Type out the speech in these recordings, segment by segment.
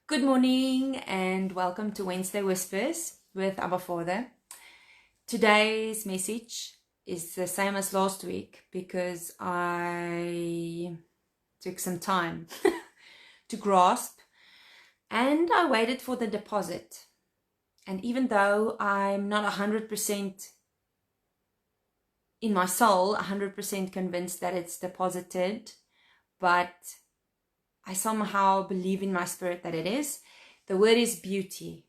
Good morning and welcome to Wednesday Whispers with Abba Father. Today's message is the same as last week because I took some time to grasp and I waited for the deposit. And even though I'm not 100% in my soul, 100% convinced that it's deposited, but I somehow believe in my spirit that it is. The word is beauty.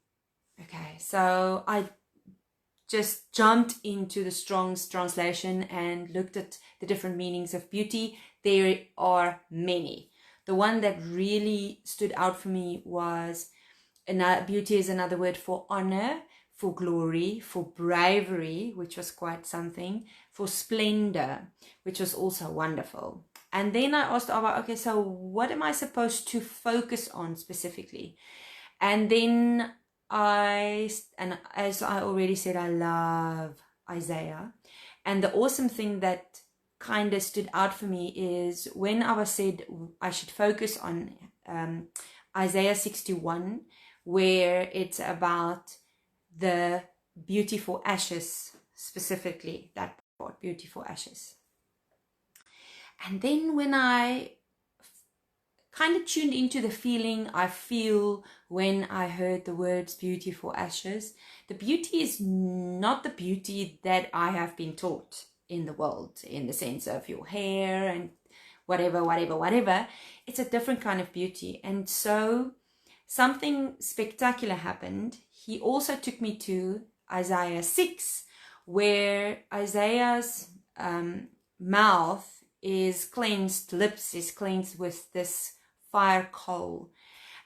Okay, so I just jumped into the Strong's translation and looked at the different meanings of beauty. There are many. The one that really stood out for me was beauty is another word for honor, for glory, for bravery, which was quite something, for splendor, which was also wonderful. And then I asked Abba, okay, so what am I supposed to focus on specifically? And then as I already said, I love Isaiah. And the awesome thing that kind of stood out for me is when Abba said I should focus on Isaiah 61, where it's about the beauty for ashes, specifically that part, beauty for ashes. And then when I kind of tuned into the feeling I feel when I heard the words beauty for ashes, the beauty is not the beauty that I have been taught in the world, in the sense of your hair and whatever. It's a different kind of beauty. And so something spectacular happened. He also took me to Isaiah 6, where Isaiah's mouth is cleansed, lips is cleansed with this fire coal,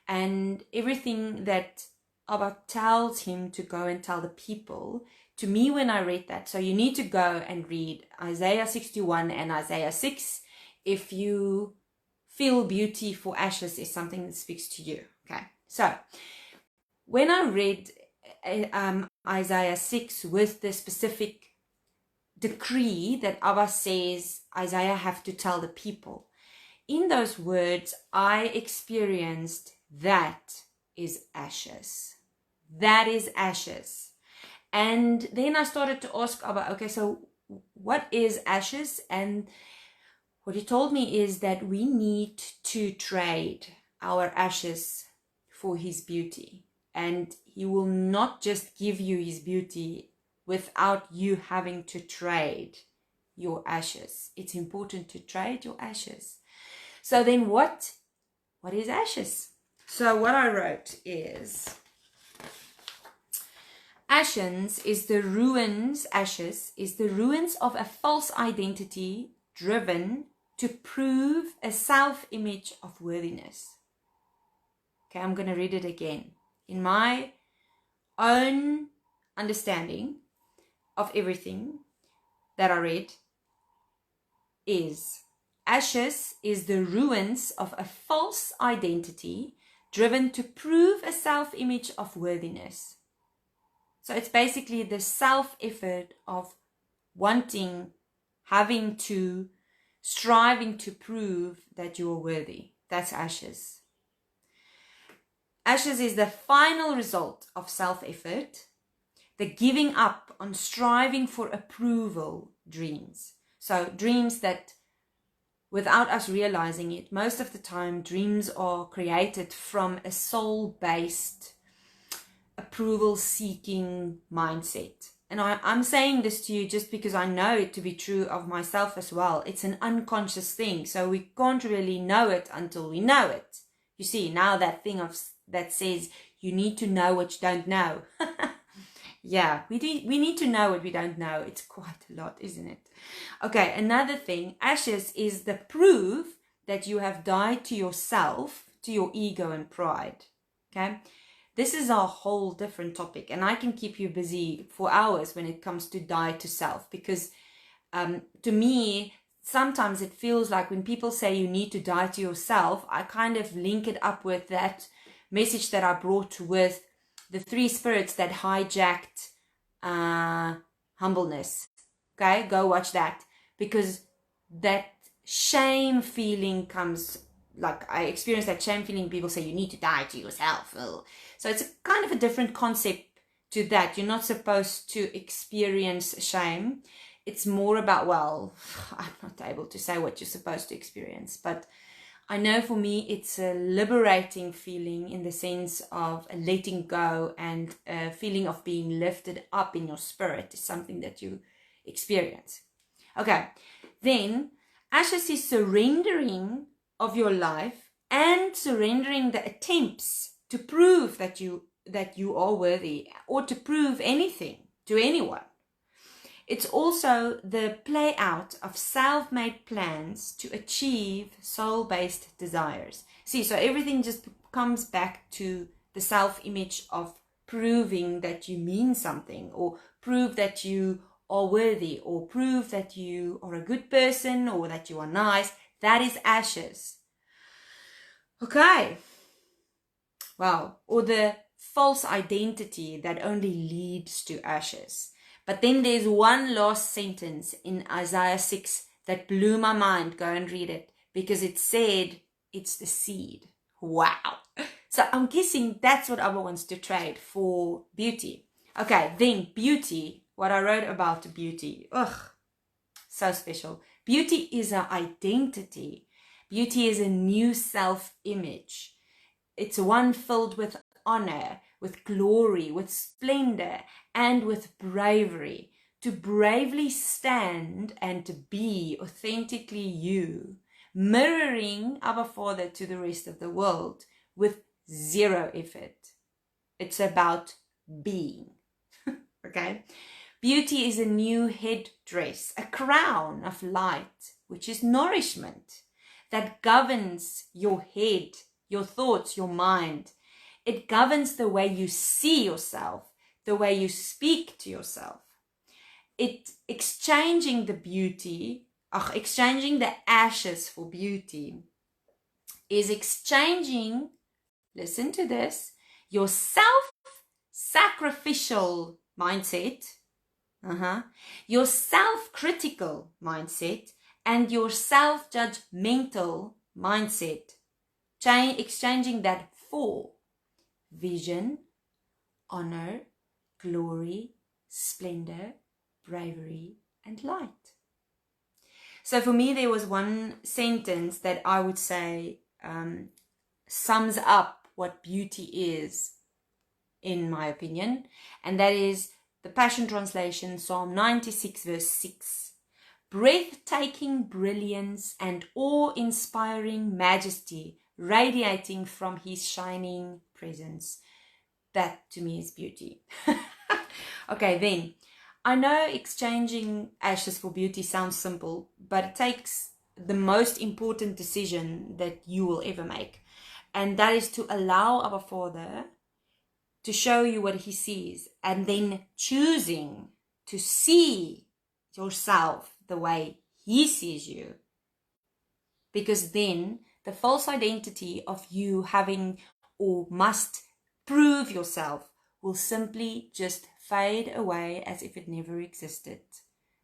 and everything that Abba tells him to go and tell the people, to me when I read that, so you need to go and read Isaiah 61 and Isaiah 6 if you feel beauty for ashes is something that speaks to you. Okay, so when I read Isaiah 6 with the specific decree that Abba says Isaiah have to tell the people, in those words I experienced that is ashes. That is ashes. And then I started to ask Abba, okay, so what is ashes? And what he told me is that we need to trade our ashes for his beauty. And he will not just give you his beauty without you having to trade your ashes. It's important to trade your ashes. So then what is ashes? So what I wrote is, ashes is the ruins of a false identity driven to prove a self-image of worthiness. Okay, I'm going to read it again. In my own understanding of everything that I read is, ashes is the ruins of a false identity driven to prove a self-image of worthiness. So it's basically the self-effort of wanting, having to, striving to prove that you are worthy. That's ashes. Ashes is the final result of self-effort, the giving up on striving for approval dreams. So dreams that, without us realizing it, most of the time dreams are created from a soul-based, approval-seeking mindset. And I'm saying this to you just because I know it to be true of myself as well. It's an unconscious thing, so we can't really know it until we know it. You see, now that thing that says you need to know what you don't know. Yeah, we need to know what we don't know. It's quite a lot, isn't it? Okay, another thing, ashes is the proof that you have died to yourself, to your ego and pride. Okay, this is a whole different topic, and I can keep you busy for hours when it comes to die to self, because to me, sometimes it feels like when people say you need to die to yourself, I kind of link it up with that message that I brought with the three spirits that hijacked humbleness. Okay, go watch that, because that shame feeling comes like I experience that shame feeling. People say you need to die to yourself. Ugh. So it's a kind of a different concept to that. You're not supposed to experience shame. It's more about, well, I'm not able to say what you're supposed to experience, but I know for me it's a liberating feeling in the sense of a letting go, and a feeling of being lifted up in your spirit is something that you experience. Okay, then ashes is surrendering of your life and surrendering the attempts to prove that you are worthy, or to prove anything to anyone. It's also the play out of self-made plans to achieve soul-based desires. See, so everything just comes back to the self-image of proving that you mean something, or prove that you are worthy, or prove that you are a good person, or that you are nice. That is ashes. Okay. Wow. Or the false identity that only leads to ashes. But then there's one last sentence in Isaiah 6 that blew my mind. Go and read it, because it said it's the seed. Wow. So I'm guessing that's what Abba wants to trade for beauty. Okay, then beauty, what I wrote about beauty. Ugh, so special. Beauty is an identity. Beauty is a new self-image. It's one filled with honor, with glory, with splendor, and with bravery. To bravely stand and to be authentically you, mirroring Abba Father to the rest of the world with zero effort. It's about being. Okay? Beauty is a new headdress, a crown of light, which is nourishment that governs your head, your thoughts, your mind. It governs the way you see yourself, the way you speak to yourself. Exchanging the ashes for beauty is exchanging, listen to this, your self-sacrificial mindset, your self-critical mindset, and your self-judgmental mindset. Exchanging that for vision, honor, glory, splendor, bravery, and light. So for me, there was one sentence that I would say sums up what beauty is, in my opinion, and that is the Passion Translation, Psalm 96, verse 6. Breathtaking brilliance and awe-inspiring majesty radiating from his shining presence. That to me is beauty. Okay, then, I know exchanging ashes for beauty sounds simple, but it takes the most important decision that you will ever make. And that is to allow our Father to show you what he sees, and then choosing to see yourself the way he sees you. Because then the false identity of you having or must prove yourself will simply just fade away as if it never existed.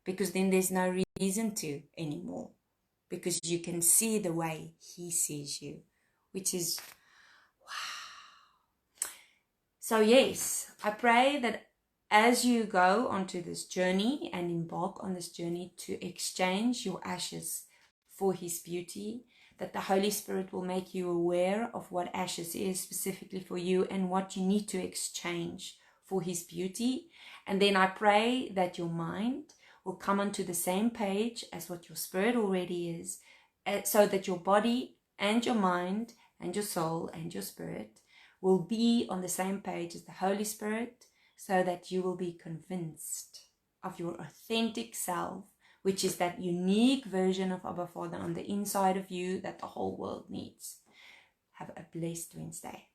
Because then there's no reason to anymore. Because you can see the way he sees you, which is wow. So yes, I pray that as you go onto this journey and embark on this journey to exchange your ashes for his beauty, that the Holy Spirit will make you aware of what ashes is specifically for you and what you need to exchange for his beauty. And then I pray that your mind will come onto the same page as what your spirit already is, so that your body and your mind and your soul and your spirit will be on the same page as the Holy Spirit, so that you will be convinced of your authentic self, which is that unique version of Abba Father on the inside of you that the whole world needs. Have a blessed Wednesday.